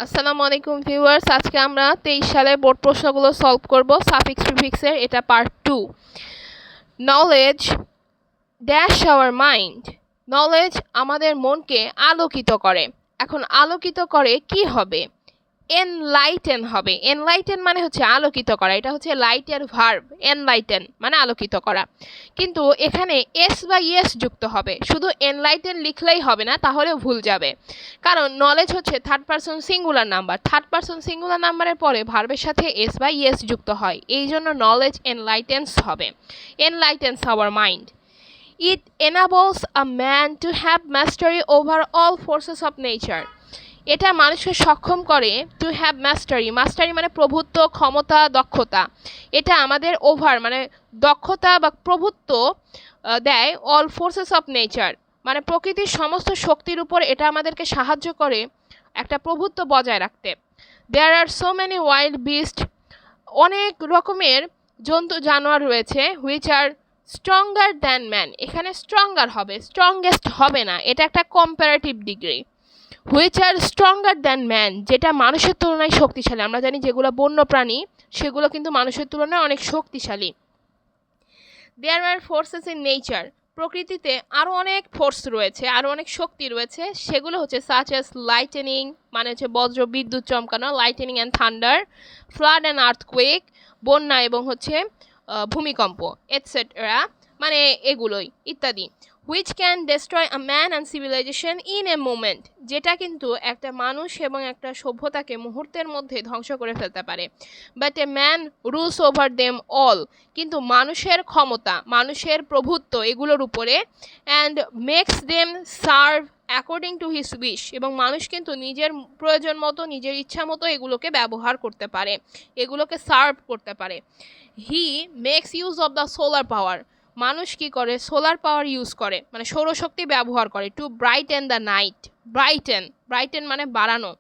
আসসালামু আলাইকুম ভিউয়ার্স, আজকে আমরা 23 সালের বোর্ড প্রশ্নগুলো সলভ করব। সাফিক্স প্রিফিক্সের এটা part 2। Knowledge dash our mind. Knowledge আমাদের মনকে আলোকিত করে। এখন আলোকিত করে কি হবে? এনলাইটেন হবে। এনলাইটেন মানে হচ্ছে আলোকিত করা, এটা হচ্ছে লাইটের ভার্ব। এনলাইটেন মানে আলোকিত করা, কিন্তু এখানে এস বা ইয়েস যুক্ত হবে। শুধু এনলাইটেন লিখলেই হবে না, তাহলেও ভুল যাবে, কারণ নলেজ হচ্ছে third person singular number. Third person singular নাম্বারের পরে ভার্বের সাথে এস বা ইয়েস যুক্ত হয়, এই জন্য নলেজ এনলাইটেন্স হবে। Enlightens our mind. It enables a man to have mastery over all forces of nature. এটা মানুষকে সক্ষম করে টু হ্যাভ মাস্টারি। মাস্টারি মানে প্রভুত্ব, ক্ষমতা, দক্ষতা। এটা আমাদের ওভার মানে দক্ষতা বা প্রভুত্ব দেয় অল ফোর্সেস অফ নেচার, মানে প্রকৃতির সমস্ত শক্তির উপর এটা আমাদেরকে সাহায্য করে একটা প্রভুত্ব বজায় রাখতে। দেয়ার আর সো মেনি ওয়াইল্ড বিস্ট। অনেক রকমের জন্তু জানোয়ার রয়েছে which are stronger than man. এখানে স্ট্রঙ্গার হবে, স্ট্রংগেস্ট হবে না, এটা একটা comparative degree. Which are stronger than man, যেটা মানুষের তুলনায় শক্তিশালী। আমরা জানি যেগুলো বন্য প্রাণী সেগুলো কিন্তু মানুষের তুলনায় অনেক শক্তিশালী। দেয়ার আর ফোর্সেস ইন নেচার। প্রকৃতিতে আরও অনেক ফোর্স রয়েছে, আরও অনেক শক্তি রয়েছে, সেগুলো হচ্ছে সাচ অ্যাজ লাইটেনিং মানে হচ্ছে বজ্র বিদ্যুৎ চমকানো, lightning and thunder, flood and earthquake বন্যা এবং হচ্ছে ভূমিকম্প, এটসেট্রা মানে এগুলোই ইত্যাদি। Which can destroy a man and civilisation in a moment, যেটা কিন্তু একটা মানুষ এবং একটা সভ্যতাকে মুহূর্তের মধ্যে ধ্বংস করে ফেলতে পারে। But a man rules over them all, কিন্তু মানুষের ক্ষমতা, মানুষের প্রভুত্ব এগুলোর উপরে, and makes them serve according to his wish, এবং মানুষ কিন্তু নিজের প্রয়োজন মতো নিজের ইচ্ছা মতো এগুলোকে ব্যবহার করতে পারে, এগুলোকে সার্ভ করতে পারে। He makes use of the solar power. মানুষ কি করে? সোলার পাওয়ার ইউজ করে, মানে সৌরশক্তি ব্যবহার করে। To brighten the night. Brighten, brighten মানে বাড়ানো।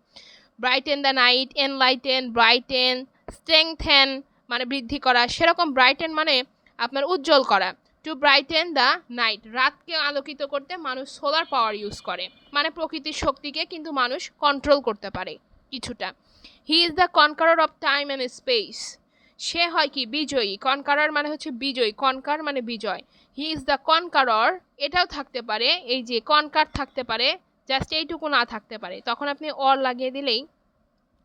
Brighten the night, enlighten, brighten, strengthen মানে বৃদ্ধি করা, সেরকম ব্রাইটেন মানে আপনার উজ্জ্বল করা। টু ব্রাইটেন দ্য নাইট, রাতকে আলোকিত করতে মানুষ সোলার পাওয়ার ইউজ করে, মানে প্রকৃতির শক্তিকে কিন্তু মানুষ কন্ট্রোল করতে পারে কিছুটা। He is the conqueror of time and space. সে হয় কি? বিজয়ী। কনকারার মানে হচ্ছে বিজয়ী, কনকার মানে বিজয়। হি ইজ দ্য কনকারর, এটাও থাকতে পারে, এই যে কনকার থাকতে পারে, জাস্ট এইটুকু না থাকতে পারে, তখন আপনি অর লাগিয়ে দিলেই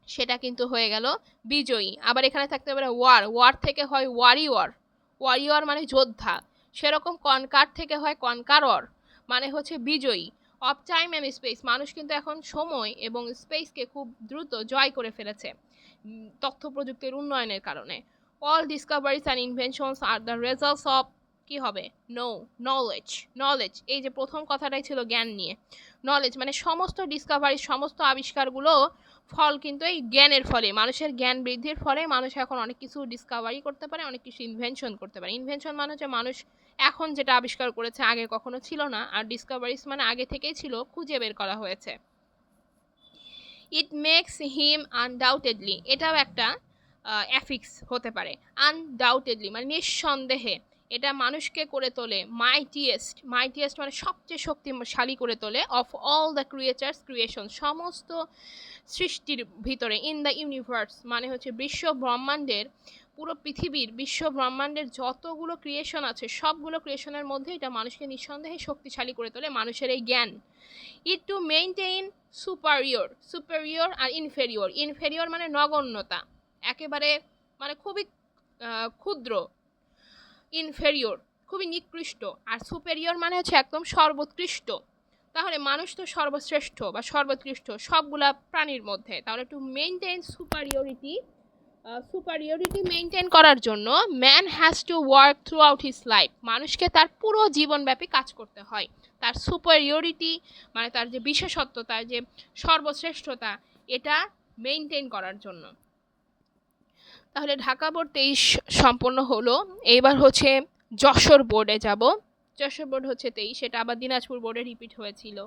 সেটা কিন্তু হয়ে গেল বিজয়ী। আবার এখানে থাকতে পারে ওয়ার, ওয়ার থেকে হয় ওয়ারিওয়ার, ওয়ারিওয়ার মানে যোদ্ধা, সেরকম কনকার থেকে হয় কনকারর মানে হচ্ছে বিজয়ী। অফ টাইম অ্যান্ড স্পেস, মানুষ কিন্তু এখন সময় এবং স্পেসকে খুব দ্রুত জয় করে ফেলেছে তথ্য প্রযুক্তির উন্নয়নের কারণে। All discoveries and inventions are the results of কি হবে? No knowledge. নলেজ, এই যে প্রথম কথাটাই ছিল জ্ঞান নিয়ে। নলেজ মানে সমস্ত ডিসকভারি, সমস্ত আবিষ্কারগুলো ফল কিন্তু এই জ্ঞানের ফলে, মানুষের জ্ঞান বৃদ্ধির ফলে মানুষ এখন অনেক কিছু ডিসকভারি করতে পারে, অনেক কিছু ইনভেনশন করতে পারে। ইনভেনশন মানে হচ্ছে মানুষ এখন যেটা আবিষ্কার করেছে আগে কখনো ছিল না, আর ডিসকভারিজ মানে আগে থেকেই ছিল, খুঁজে বের করা হয়েছে। ইট মেক্স হিম আনডাউটেডলি, এটাও একটা অ্যাফিক্স হতে পারে। আনডাউটেডলি মানে নিঃসন্দেহে, এটা মানুষকে করে তোলে মাইটিয়েস্ট। মাইটিয়েস্ট মানে সবচেয়ে শক্তিশালী করে তোলে। Of all the creatures creation, সমস্ত সৃষ্টির ভিতরে। ইন দ্য ইউনিভার্স মানে হচ্ছে বিশ্ব ব্রহ্মাণ্ডের, পুরো পৃথিবীর বিশ্ব ব্রহ্মাণ্ডের যতগুলো ক্রিয়েশন আছে সবগুলো ক্রিয়েশনের মধ্যে এটা মানুষকে নিঃসন্দেহে শক্তিশালী করে তোলে, মানুষের এই জ্ঞান। It to maintain superior, superior আর ইনফেরিয়র। ইনফেরিয়র মানে নগণ্যতা, একেবারে মানে খুবই ক্ষুদ্র। ইনফেরিয়র খুবই নিকৃষ্ট, আর সুপেরিয়র মানে হচ্ছে একদম সর্বোৎকৃষ্ট। তাহলে মানুষ তো সর্বশ্রেষ্ঠ বা সর্বোৎকৃষ্ট সবগুলা প্রাণীর মধ্যে, তাহলে to maintain superiority, superiority maintain করার জন্য man has to work through out his life, মানুষকে তার পুরো জীবনব্যাপী কাজ করতে হয় তার সুপারিয়রিটি মানে তার যে বিশেষত্ব, তার যে সর্বশ্রেষ্ঠতা, এটা মেইনটেইন করার জন্য। তাহলে ঢাকা বোর্ড 23 সম্পন্ন হলো। এইবার হচ্ছে যশোর বোর্ডে যাব। যশোর বোর্ড হচ্ছে 23, সেটা আবার দিনাজপুর বোর্ডে রিপিট হয়েছিল।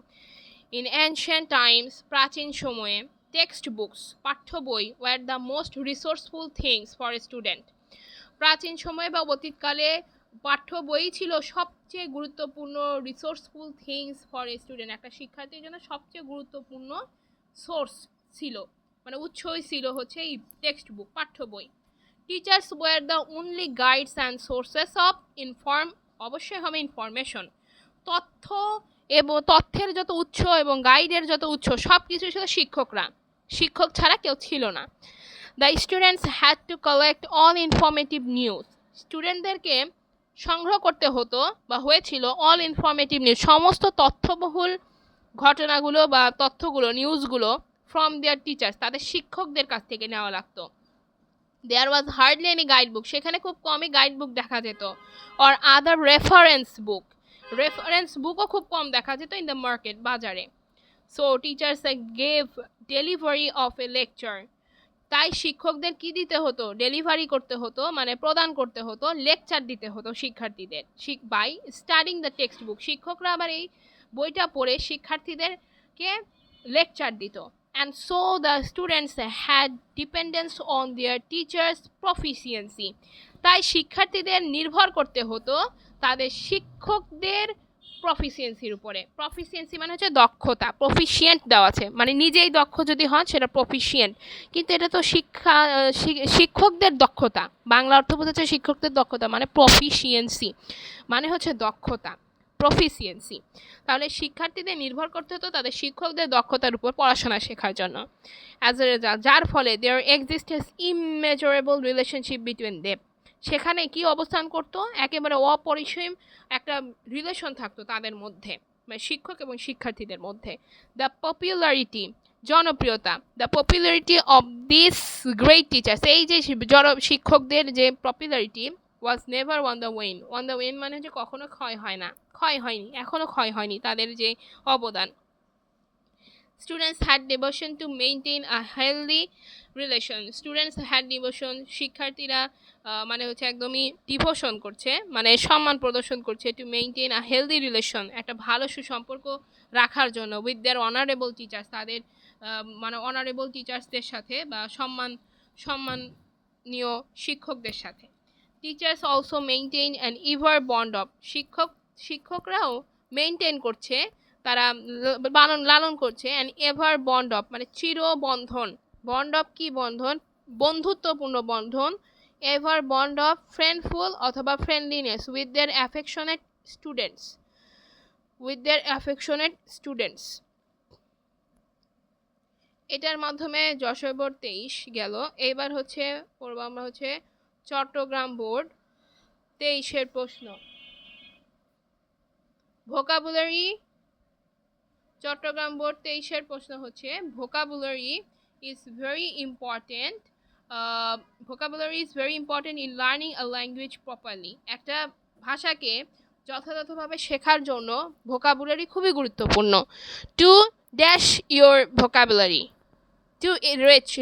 ইন অ্যানশিয়েন্ট টাইমস, প্রাচীন সময়ে, টেক্সট বুকস পাঠ্য বই were the most resourceful things for a student. প্রাচীন সময়ে বা অতীতকালে পাঠ্য বই ছিল সবচেয়ে গুরুত্বপূর্ণ resourceful things for a student, একটা শিক্ষার্থীর জন্য সবচেয়ে গুরুত্বপূর্ণ সোর্স ছিল। মানে উৎসই ছিল হচ্ছে এই টেক্সট বুক, পাঠ্য বই। Teachers were the only guides and sources of অবশ্যই হবে ইনফরমেশন, তথ্য এবং তথ্যের যত উৎস এবং গাইডের যত উৎস সব কিছু ছিল শিক্ষকরা, শিক্ষক ছাড়া কেউ ছিল না। The students had to collect all informative news, স্টুডেন্টদেরকে সংগ্রহ করতে হতো বা হয়েছিল অল ইনফরমেটিভ নিউজ, সমস্ত তথ্যবহুল ঘটনাগুলো বা তথ্যগুলো নিউজগুলো ফ্রম দেয়ার টিচার্স, তাদের শিক্ষকদের কাছ থেকে নেওয়া লাগতো। There was hardly any guide book, সেখানে খুব কমই গাইড বুক দেখা যেত, অর আদার রেফারেন্স বুকও খুব কম দেখা যেত ইন দ্য মার্কেট, বাজারে। So teachers gave delivery of a lecture, তাই শিক্ষকদের কি দিতে হতো, ডেলিভারি করতে হতো, মানে প্রদান করতে হতো, লেকচার দিতে হতো শিক্ষার্থীদের, by studying the text book, শিক্ষকরা আবার এই বইটা পড়ে শিক্ষার্থীদেরকে লেকচার দিত। And so the students had dependence on their teachers proficiency, তাই শিক্ষার্থীদের নির্ভর করতে হতো তাদের শিক্ষকদের প্রফিসিয়েন্সির উপরে। প্রফিসিয়েন্সি মানে হচ্ছে দক্ষতা, প্রফিসিয়েন্ট দেওয়া আছে, মানে নিজেই দক্ষ যদি হন সেটা প্রফিসিয়েন্ট, কিন্তু এটা তো শিক্ষকদের দক্ষতা, বাংলা অর্থ বোঝাচ্ছে শিক্ষকদের দক্ষতা, মানে প্রফিসিয়েন্সি মানে হচ্ছে দক্ষতা, প্রফিসিয়েন্সি। তাহলে শিক্ষার্থীদের নির্ভর করতে হতো তাদের শিক্ষকদের দক্ষতার উপর পড়াশোনা শেখার জন্য। অ্যাজ এ রেজাল্ট, যার ফলে there existence immeasurable relationship between them, সেখানে কি অবস্থান করতো, একেবারে অপরিসীম একটা রিলেশন থাকতো তাদের মধ্যে, মানে শিক্ষক এবং শিক্ষার্থীদের মধ্যে। দ্য পপুলারিটি, জনপ্রিয়তা, the popularity of this great teachers, এই যে শিক্ষকদের যে popularity, was never on the wane মানে যে কখনো ক্ষয় হয় না, ক্ষয় হয়নি, এখনও ক্ষয় হয়নি তাদের যে অবদান। Students had devotion to maintain a healthy relation, students had devotion, শিক্ষার্থীরা মানে হচ্ছে একদমই ডিভোশন করছে, মানে সম্মান প্রদর্শন করছে, to maintain a healthy relation, একটা ভালো সুসম্পর্ক রাখার জন্য, উইথ দেয়ার অনারেবল টিচার্স, তাদের মানে অনারেবল টিচার্সদের সাথে বা সম্মানীয় শিক্ষকদের সাথে। Teachers also maintain an ever bond of, শিক্ষকরাও মেনটেন করছে, তারা লালন করছে অ্যান এভার বন্ড অফ, মানে চিরবন্ধন, বন্ড অফ কি বন্ধন, বন্ধুত্বপূর্ণ বন্ধন, এভার বন্ড অফ ফ্রেন্ডফুল অথবা friendliness with their affectionate students, এটার মাধ্যমে যশোর বোর্ড 23 গেল। এইবার হচ্ছে পড়বো আমরা হচ্ছে চট্টগ্রাম বোর্ড 23-এর প্রশ্ন। ভোকাবুলারি, চট্টগ্রাম বোর্ড 23-এর প্রশ্ন হচ্ছে vocabulary is very important, vocabulary is very important in learning a language properly, একটা ভাষাকে যথাযথভাবে শেখার জন্য ভোকাবুলারি খুবই গুরুত্বপূর্ণ। To dash your vocabulary, to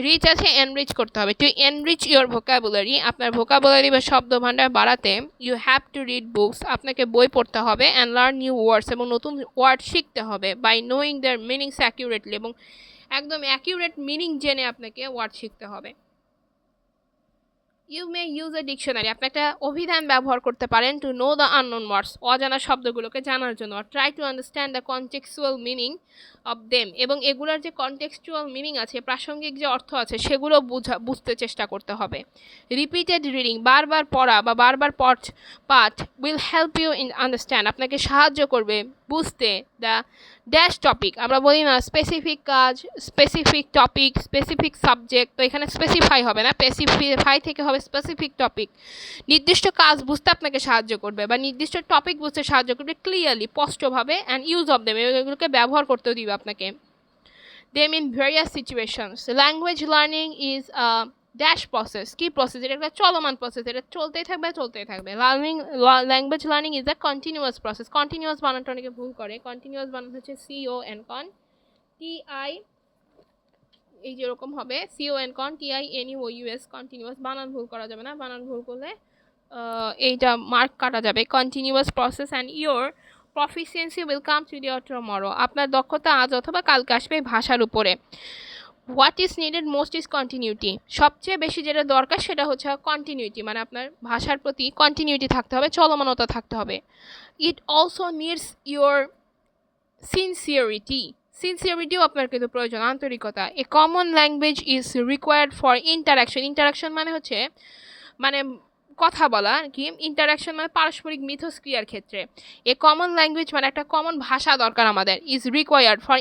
rich আছে এনরিচ করতে হবে, টু এনরিচ ইয়োর ভোকাবুলারি, আপনার ভোকাবুলারি বা শব্দ ভাণ্ডার বাড়াতে you have to read books, আপনাকে বই পড়তে হবে, অ্যান্ড লার্ন নিউ ওয়ার্ডস, এবং নতুন ওয়ার্ড শিখতে হবে, by knowing their meanings accurately, এবং একদম অ্যাকিউরেট মিনিং জেনে আপনাকে ওয়ার্ড শিখতে হবে। You may use a dictionary, আপনি একটা অভিধান ব্যবহার করতে পারেন, to know the unknown words, অজানা শব্দগুলোকে জানার জন্য, try to understand the contextual meaning of them, এবং এগুলোর যে কনটেক্সচুয়াল মিনিং আছে, প্রাসঙ্গিক যে অর্থ আছে সেগুলো বুঝতে চেষ্টা করতে হবে। রিপিটেড রিডিং, বারবার পড়া বা বারবার পাঠ will help you in understand, আপনাকে সাহায্য করবে বুঝতে দ্য ড্যাশ টপিক, আমরা বলি না স্পেসিফিক কাজ, স্পেসিফিক টপিক, স্পেসিফিক সাবজেক্ট, তো এখানে স্পেসিফাই হবে না, স্পেসিফাই থেকে হবে স্পেসিফিক টপিক, নির্দিষ্ট কাজ বুঝতে আপনাকে সাহায্য করবে বা নির্দিষ্ট টপিক বুঝতে সাহায্য করবে ক্লিয়ারলি, স্পষ্টভাবে, অ্যান্ড ইউজ অফ দেম, এগুলোকে ব্যবহার করতেও দিবে আপনাকে। Them in various situations, language learning is dash process, কি প্রসেস, এটা একটা চলমান প্রসেস, এটা চলতেই থাকবে। Language learning is a continuous process, continuous বানানটা অনেকে ভুল করে, কন্টিনিউয়াস বানান হচ্ছে CON TI, এই যেরকম হবে CON TINUOUS, কন্টিনিউয়াস, বানান ভুল করা যাবে না, বানান ভুল করলে এইটা মার্ক কাটা যাবে। Continuous process, and your proficiency will come today or tomorrow, আপনার দক্ষতা আজ অথবা কালকে আসবে ভাষার উপরে। What is needed most is continuity, সবচেয়ে বেশি যেটা দরকার সেটা হচ্ছে কন্টিনিউটি, মানে আপনার ভাষার প্রতি কন্টিনিউটি থাকতে হবে, চলমানতা থাকতে হবে। ইট অলসো নিডস ইয়োর সিনসিয়ারিটিও আপনার কিন্তু প্রয়োজন, আন্তরিকতা। A common language is required for interaction. Interaction মানে হচ্ছে মানে কথা বলা আর কি, ইন্টারাকশন মানে পারস্পরিক মিথস্ক্রিয়ার ক্ষেত্রে। এ কমন ল্যাঙ্গুয়েজ মানে একটা কমন ভাষা দরকার আমাদের, is required for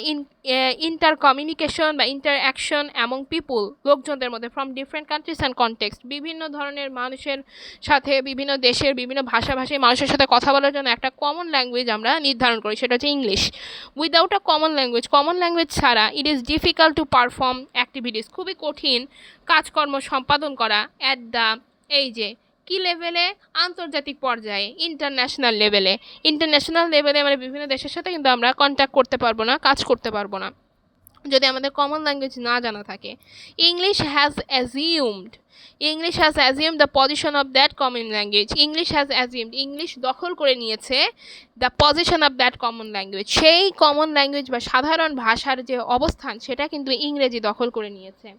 inter communication বা ইন্টারঅ্যাকশন অ্যামং পিপুল, লোকজনদের মধ্যে, from different countries and context, বিভিন্ন ধরনের মানুষের সাথে, বিভিন্ন দেশের বিভিন্ন ভাষাভাষী মানুষের সাথে কথা বলার জন্য একটা কমন ল্যাঙ্গুয়েজ আমরা নির্ধারণ করি, সেটা হচ্ছে English. Without a common language ছাড়া it is difficult to perform activities, খুবই কঠিন কাজকর্ম সম্পাদন করা অ্যাট দ্য, এই যে কি লেভেলে, আন্তর্জাতিক পর্যায়ে, ইন্টারন্যাশনাল লেভেলে মানে বিভিন্ন দেশের সাথে কিন্তু আমরা কন্ট্যাক্ট করতে পারবো না, কাজ করতে পারবো না যদি আমাদের কমন ল্যাঙ্গুয়েজ না জানা থাকে। English has assumed the position of that common language. English দখল করে নিয়েছে the position of that common language, সেই কমন ল্যাঙ্গুয়েজ বা সাধারণ ভাষার যে অবস্থান সেটা কিন্তু ইংরেজি দখল করে নিয়েছে।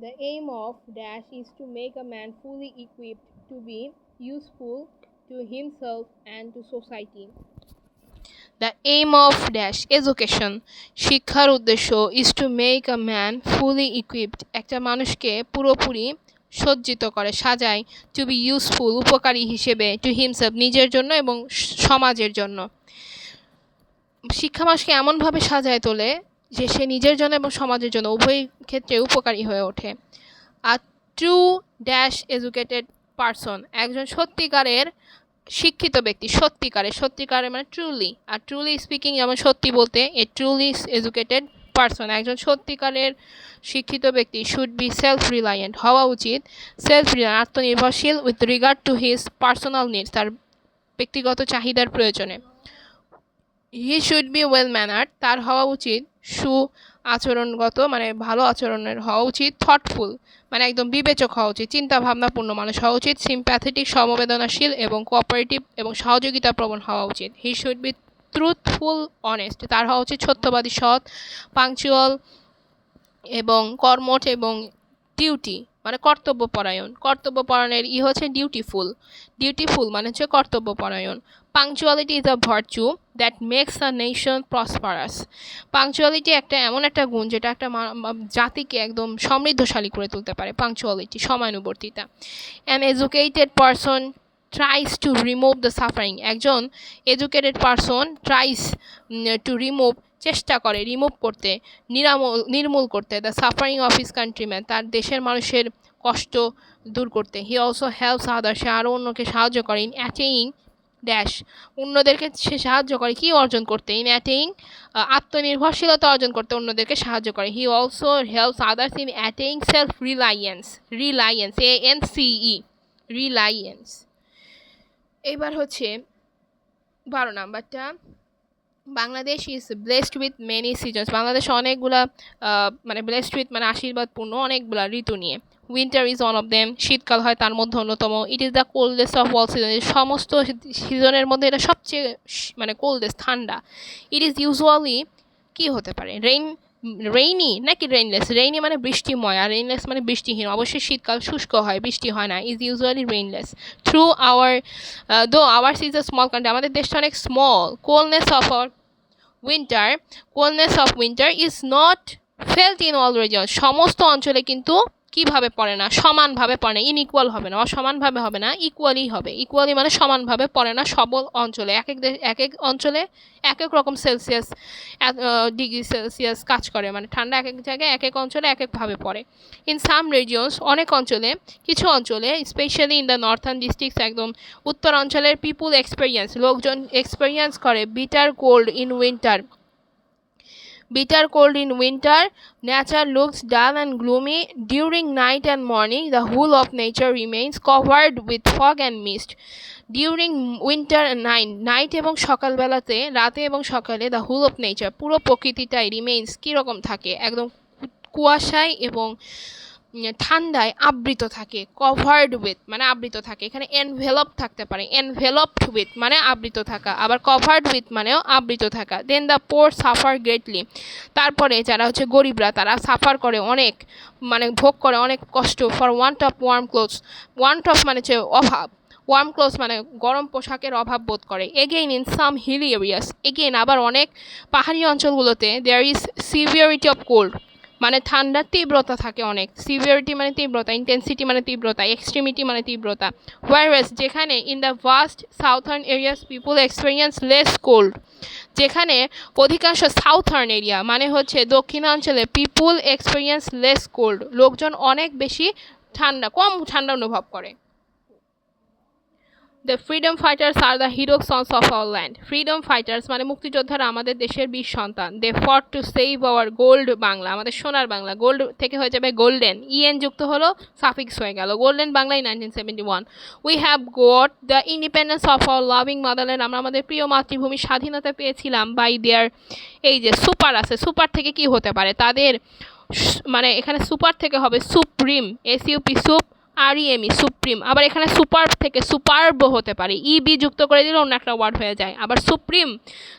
The aim of dash is to make a man fully equipped to be useful to himself and to society. The aim of dash education, শিক্ষার উদ্দেশ্য, is to make a man fully equipped, একটা মানুষকে পুরোপুরি সজ্জিত করে, সাজায়, to be useful, উপকারী হিসেবে, to himself, নিজের জন্য এবং সমাজের জন্য। শিক্ষা মানুষকে এমনভাবে সাজায় তোলে যে সে নিজের জন্য এবং সমাজের জন্য উভয় ক্ষেত্রে উপকারী হয়ে ওঠে। আর ট্রু ড্যাশ এডুকেটেড পারসন, একজন সত্যিকারের শিক্ষিত ব্যক্তি, সত্যিকারের মানে ট্রুলি, আর ট্রুলি স্পিকিং যেমন সত্যি বলতে, এ ট্রুলি এডুকেটেড পারসন, একজন সত্যিকারের শিক্ষিত ব্যক্তি শুড বি সেলফ রিলায়েন্ট, হওয়া উচিত আত্মনির্ভরশীল, with regard to his personal needs, তার ব্যক্তিগত চাহিদার প্রয়োজনে। He should be well mannered, তার হওয়া উচিত আচরণগত মানে ভালো আচরণের হওয়া উচিত। থটফুল মানে একদম বিবেচক হওয়া উচিত, চিন্তা ভাবনাপূর্ণ মানুষ হওয়া উচিত। সিম্প্যাথেটিক সমবেদনাশীল এবং কোঅপারেটিভ এবং সহযোগিতা প্রবণ হওয়া উচিত। হি শুড বি ট্রুথফুল অনেস্ট, তার হওয়া উচিত সত্যবাদী, সৎ, পাংচুয়াল এবং কর্মঠ এবং ডিউটি মানে কর্তব্যপরায়ণের হচ্ছে ডিউটিফুল মানে হচ্ছে কর্তব্যপরায়ণ। Punctuality is a virtue that makes a nation prosperous, punctuality এমন একটা গুণ যেটা একটা জাতিকে একদম সমৃদ্ধশালী করে তুলতে পারে। পাংচুয়ালিটি সময়ানুবর্তিতা। An educated person tries to remove the suffering, একজন educated person tries to remove চেষ্টা করে, রিমুভ করতে, নির্মূল করতে, the suffering of his countryman, তার দেশের মানুষের কষ্ট দূর করতে। হি অলসো হেল্পস আদার, সে আরও অন্যকে সাহায্য করে। ইন অ্যাটেইং ড্যাশ, অন্যদেরকে সে সাহায্য করে কি অর্জন করতে, ইন অ্যাটেইং আত্মনির্ভরশীলতা অর্জন করতে অন্যদেরকে সাহায্য করে। He also helps others in attaining self reliance, ANCE, reliance. এবার হচ্ছে 12 নাম্বারটা, Bangladesh is blessed with many seasons, Bangladesh অনেকগুলা মানে ব্লেসড উইথ মানে আশীর্বাদপূর্ণ অনেকগুলা ঋতু নিয়ে। Winter is one of them, শীতকাল হয় তার মধ্যে অন্যতম। It is the coldest of all season, সমস্ত সিজনের মধ্যে এটা সবচেয়ে মানে কোল্ডেস্ট, ঠান্ডা। ইট ইজ ইউজুয়ালি কি হতে পারে, রেইনি নাকি রেইনলেস, রেইনি মানে বৃষ্টিময় আর রেইনলেস মানে বৃষ্টিহীন, অবশ্যই শীতকাল শুষ্ক হয়, বৃষ্টি হয় না। Is usually rainless. Through our though ours is a small country, আমাদের দেশটা অনেক small. Coldness of winter is not felt in all region, সমস্ত অঞ্চলে কিন্তু কিভাবে পড়ে না, সমানভাবে পড়ে না, ইনইকুয়াল হবে না, অসমানভাবে হবে না, ইকুয়ালি হবে। ইকুয়ালি মানে সমানভাবে পড়ে না সবল অঞ্চলে, এক এক অঞ্চলে এক এক রকম ডিগ্রি সেলসিয়াস কাজ করে, মানে ঠান্ডা এক এক জায়গায় এক এক অঞ্চলে এক একভাবে পড়ে। ইন সাম রিজিয়নস, অনেক অঞ্চলে, কিছু অঞ্চলে, specially in the northern districts, একদম উত্তর অঞ্চলের পিপুল লোকজন এক্সপেরিয়েন্স করে bitter cold in winter, nature looks dull and gloomy. During night and morning, the whole of nature remains covered with fog and mist. During winter and night এবং সকালবেলাতে, রাতে এবং সকালে, the whole of nature, পুরো প্রকৃতিটাই remains কীরকম থাকে, একদম কুয়াশায় এবং ঠান্ডায় আবৃত থাকে। কভার্ড উইথ মানে আবৃত থাকে, এখানে এনভেলপ থাকতে পারে, এনভেলপড উইথ মানে আবৃত থাকা, আবার কভার্ড উইথ মানেও আবৃত থাকা। দেন দ্য পোর সাফার গ্রেটলি, তারপরে যারা হচ্ছে গরিবরা তারা সাফার করে অনেক, মানে ভোগ করে অনেক কষ্ট। For want of warm clothes, want of মানে হচ্ছে অভাব, ওয়ার্ম ক্লোথস মানে গরম পোশাকের অভাব বোধ করে। Again in some hilly areas, again আবার অনেক পাহাড়ি অঞ্চলগুলোতে there is severity of cold, মানে ঠান্ডার তীব্রতা থাকে অনেক। সিভিয়ারিটি মানে তীব্রতা, ইন্টেন্সিটি মানে তীব্রতা, এক্সট্রিমিটি মানে তীব্রতা। হোয়ারএস যেখানে in the vast southern areas people experience less cold, যেখানে অধিকাংশ সাউথার্ন এরিয়া মানে হচ্ছে দক্ষিণাঞ্চলে পিপুল এক্সপেরিয়েন্স লেস কোল্ড, লোকজন অনেক বেশি কম ঠান্ডা অনুভব করে। The freedom fighters are the hero sons of our land. Freedom fighters মানে মুক্তিযোদ্ধারা আমাদের দেশের বীর সন্তান। দে ফট to save our gold Bangla, আমাদের সোনার বাংলা। গোল্ড থেকে হয়ে যাবে গোল্ডেন, ইএন যুক্ত হলো সাফিক্স হয়ে গেল, গোল্ডেন বাংলায় 1971। We have got the independence of our loving motherland, আমরা আমাদের প্রিয় মাতৃভূমির স্বাধীনতা পেয়েছিলাম বাই দেয়ার, এই যে সুপার আছে, সুপার থেকে কি হতে পারে তাদের, মানে এখানে সুপার থেকে হবে সুপ্রিম, এসইউপি সুপ, আরইএমই সুপ্রিম। আবার এখানে সুপার থেকে সুপারব হতে পারে, ইবি যুক্ত করে দিলে অন্য একটা ওয়ার্ড হয়ে যায়। আবার সুপ্রিম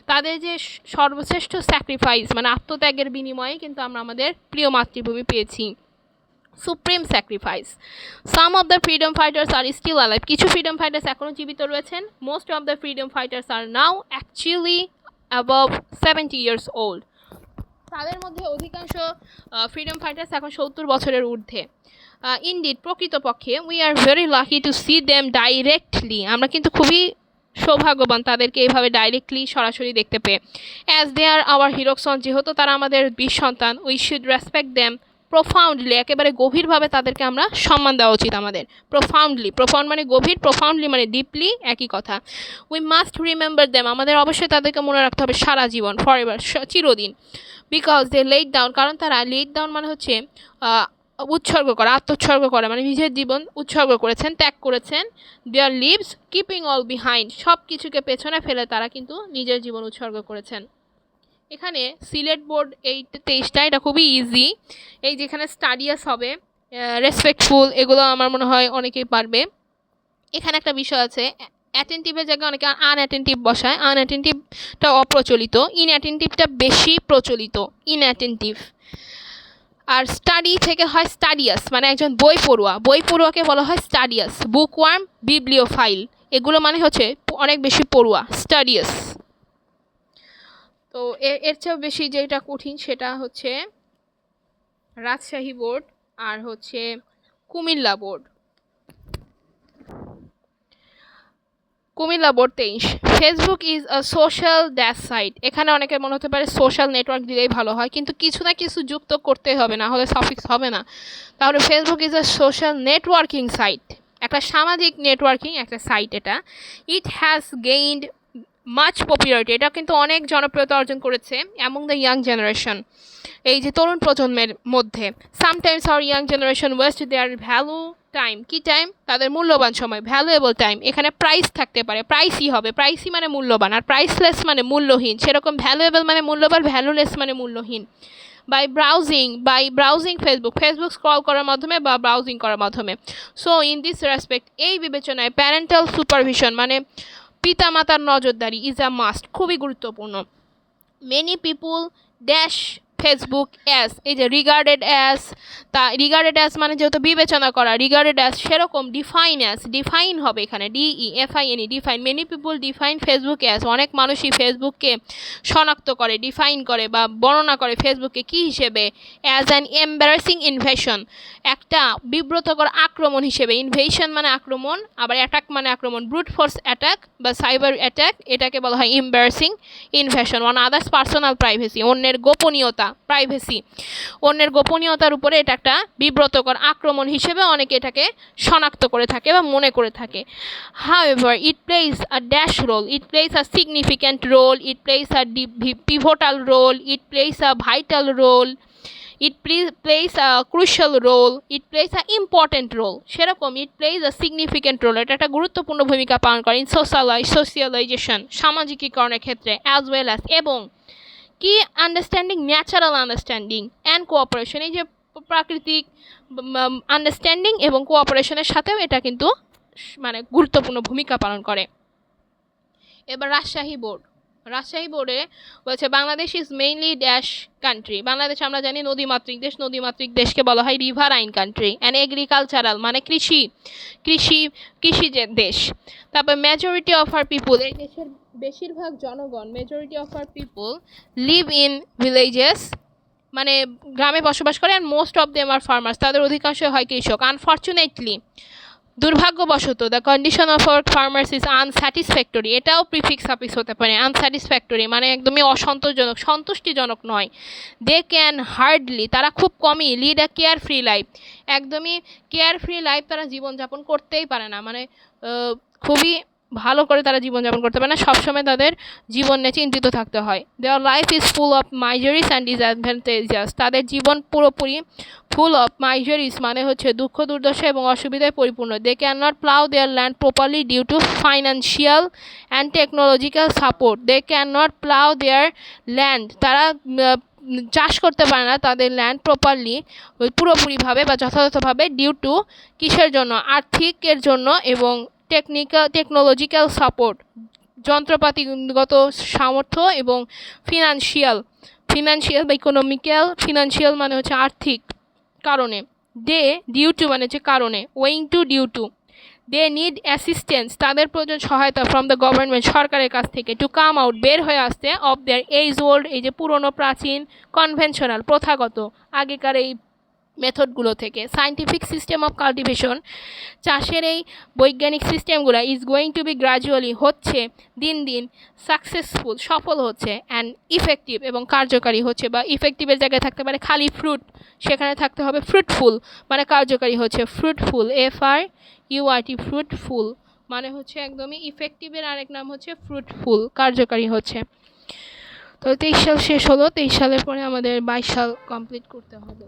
তাদের যে সর্বশ্রেষ্ঠ স্যাক্রিফাইস মানে আত্মত্যাগের বিনিময়ে কিন্তু আমরা আমাদের প্রিয় মাতৃভূমি পেয়েছি, supreme sacrifice. Some of the freedom fighters are still alive, কিছু ফ্রিডম ফাইটার্স এখনও জীবিত রয়েছেন। Most of the freedom fighters are now actually above 70 years old, তাদের মধ্যে অধিকাংশ ফ্রিডম ফাইটার্স এখন 70 বছরের ঊর্ধ্বে। ইনডিড প্রকৃতপক্ষে we are very lucky to C them directly, আমরা কিন্তু খুবই সৌভাগ্যবান তাদেরকে এইভাবে ডাইরেক্টলি সরাসরি দেখতে পেয়ে। অ্যাজ দে আর আওয়ার হিরোসন, যেহেতু তারা আমাদের বীর সন্তান, উই শুড রেসপেক্ট দেম প্রোফাউন্ডলি, একেবারে গভীরভাবে তাদেরকে আমরা সম্মান দেওয়া উচিত আমাদের। প্রোফাউন্ডলি, প্রোফাউন্ড মানে গভীর, প্রোফাউন্ডলি মানে ডিপলি, একই কথা। উই মাস্ট রিমেম্বার দেম, আমাদের অবশ্যই তাদেরকে মনে রাখতে হবে সারা জীবন, ফর এভার, চিরদিন। বিকজ দে লেট ডাউন, কারণ তারা লেট ডাউন মানে হচ্ছে উৎসর্গ করা, আত্মোৎসর্গ করা, মানে নিজের জীবন উৎসর্গ করেছেন, ত্যাগ করেছেন। Their lives keeping all behind, সব কিছুকে পেছনে ফেলে তারা কিন্তু নিজের জীবন উৎসর্গ করেছেন। এখানে সিলেট বোর্ড এই 23টা, এটা খুবই ইজি। এই যেখানে স্টাডিয়াস হবে, রেসপেক্টফুল, এগুলো আমার মনে হয় অনেকেই পারবে। এখানে একটা বিষয় আছে, অ্যাটেন্টিভের জায়গায় অনেকে আনঅ্যাটেন্টিভ বসায়, আনঅ্যাটেন্টিভটা অপ্রচলিত, ইনঅ্যাটেন্টিভটা বেশি প্রচলিত, ইনঅ্যাটেন্টিভ। আর স্টাডি থেকে হয় স্টাডিয়াস, মানে একজন বই পড়ুয়া, বই পড়ুয়াকে বলা হয় স্টাডিয়াস। বুকওয়ার্ম, বিবলিওফাইল, এগুলো মানে হচ্ছে অনেক বেশি পড়ুয়া, স্টাডিয়াস। তো এর চেয়েও বেশি যেটা কঠিন সেটা হচ্ছে রাজশাহী বোর্ড আর হচ্ছে Comilla board. Comilla board 23, Facebook is a social dash site. এখানে অনেকের মনে হতে পারে সোশ্যাল নেটওয়ার্ক দিলেই ভালো হয়, কিন্তু কিছু না কিছু যুক্ত করতে হবে, না হলে সাফিক্স হবে না। তাহলে Facebook is a social networking site, একটা সামাজিক নেটওয়ার্কিং একটা সাইট এটা। It has gained much popularity, এটা কিন্তু অনেক জনপ্রিয়তা অর্জন করেছে অ্যামং দ্য ইয়াং জেনারেশন, এই যে তরুণ প্রজন্মের মধ্যে। Sometimes our young generation waste their value time, কি টাইম, তাদের মূল্যবান সময়, ভ্যালুয়েবল টাইম। এখানে প্রাইস থাকতে পারে, প্রাইসই হবে, প্রাইসই মানে মূল্যবান, আর প্রাইসলেস মানে মূল্যহীন, সেরকম ভ্যালুয়েবল মানে মূল্যবান, ভ্যালুলেস মানে মূল্যহীন। বাই ব্রাউজিং ফেসবুক স্ক্রল করার মাধ্যমে বা ব্রাউজিং করার মাধ্যমে। সো ইন দিস রেসপেক্ট, এই বিবেচনায় প্যারেন্টাল সুপারভিশন মানে পিতামাতার নজরদারি ইজ আ মাস্ট, খুবই গুরুত্বপূর্ণ। Many people dash Facebook as, এই যে রিগার্ডেড অ্যাজ, তা রিগার্ডেড অ্যাজ মানে যেহেতু বিবেচনা করা, রিগার্ডেড অ্যাজ, সেরকম ডিফাইন অ্যাজ, ডিফাইন হবে এখানে, DEFINE, define. Many people define Facebook as, অনেক মানুষই ফেসবুককে শনাক্ত করে, ডিফাইন করে বা বর্ণনা করে ফেসবুককে কী হিসেবে, অ্যাজ অ্যান এম্বারাসিং ইনভেশন, একটা বিব্রতকর আক্রমণ হিসেবে। ইনভেশন মানে আক্রমণ, আবার অ্যাটাক মানে আক্রমণ, ব্রুট ফোর্স অ্যাটাক বা সাইবার অ্যাটাক, এটাকে বলা হয় embarrassing invasion. On others personal privacy, অন্যের গোপনীয়তা, প্রাইভেসি, অন্যের গোপনীয়তার উপরে এটা একটা বিব্রতকর আক্রমণ হিসেবে অনেকে এটাকে শনাক্ত করে থাকে বা মনে করে থাকে। However, it plays a dash role, it plays a significant role, it plays a pivotal role, it plays a vital role, it plays a crucial role, it plays a important role, সেরকম it plays a significant role, এটা একটা গুরুত্বপূর্ণ ভূমিকা পালন করে in socialization, সামাজিকীকরণের ক্ষেত্রে, as well as, এবং কি, understanding, natural understanding and cooperation, এই যে প্রাকৃতিক আন্ডারস্ট্যান্ডিং এবং কোঅপারেশনের সাথেও এটা কিন্তু মানে গুরুত্বপূর্ণ ভূমিকা পালন করে। এবার রাজশাহী বোর্ড, রাজশাহী বোর্ডে বলছে Bangladesh is mainly dash country. Bangladesh আমরা জানি নদীমাতৃক দেশ, নদীমাতৃক দেশকে বলা হয় রিভারাইন কান্ট্রি। অ্যান্ড এগ্রিকালচারাল মানে কৃষি কৃষি কৃষি যে দেশ। তারপর মেজরিটি অফ আর পিপুল, এই দেশের বেশিরভাগ জনগণ, majority of our people live in villages, মানে গ্রামে বসবাস করে। And most of them are farmers, তাদের অধিকাংশ হয় কৃষক। আনফর্চুনেটলি, দুর্ভাগ্যবশত, the condition of our farmers is unsatisfactory. এটাও প্রিফিক্স সাফিক্স হতে পারে। আনস্যাটিসফ্যাক্টরি মানে একদমই অসন্তোষজনক, সন্তুষ্টিজনক নয়। দে ক্যান হার্ডলি, তারা খুব কমই, লিড আ কেয়ার ফ্রি লাইফ, একদমই কেয়ার ফ্রি লাইফ তারা জীবনযাপন করতেই পারে না, মানে খুবই ভালো করে তারা জীবনযাপন করতে পারে না, সবসময় তাদের জীবন নিয়ে চিন্তিত থাকতে হয়। Their life is full of miseries and disadvantageous, তাদের জীবন পুরোপুরি ফুল অফ মাইজারিস মানে হচ্ছে দুঃখ দুর্দশা এবং অসুবিধায় পরিপূর্ণ। They can not plough their land properly due to financial and technological support. They can not plough their land, তারা চাষ করতে পারে না তাদের ল্যান্ড প্রপারলি, পুরোপুরিভাবে বা যথাযথভাবে, ডিউ টু কিসের জন্য, আর্থিকের জন্য, এবং টেকনোলজিক্যাল সাপোর্ট যন্ত্রপাতিগত সামর্থ্য, এবং ফিনান্সিয়াল বা ইকোনমিক্যাল, ফিনান্সিয়াল মানে হচ্ছে আর্থিক কারণে। দে ডিউ টু মানে হচ্ছে কারণে, owing to due to. They need assistance, তাদের প্রয়োজন সহায়তা, ফ্রম দ্য গভর্নমেন্ট, সরকারের কাছ থেকে, টু কাম আউট, বের হয়ে আসতে, অফ দেয়ার এইজ ওল্ড, এই যে পুরনো প্রাচীন, কনভেনশনাল প্রথাগত আগেকার এই মেথডগুলো থেকে। সায়েন্টিফিক সিস্টেম অফ কাল্টিভেশন, চাষের এই বৈজ্ঞানিক সিস্টেমগুলো, is going to be gradually, হচ্ছে দিন দিন, সাকসেসফুল সফল হচ্ছে, অ্যান্ড ইফেক্টিভ এবং কার্যকারী হচ্ছে, বা ইফেক্টিভের জায়গায় থাকতে পারে খালি ফ্রুট, সেখানে থাকতে হবে ফ্রুটফুল, মানে কার্যকারী হচ্ছে, ফ্রুটফুল, FRUIT, ফ্রুটফুল মানে হচ্ছে একদমই ইফেক্টিভের আরেক নাম হচ্ছে ফ্রুটফুল, কার্যকারী হচ্ছে। তো 23 সাল শেষ হলো, 23 সালের পরে আমাদের 22 সাল কমপ্লিট করতে হবে।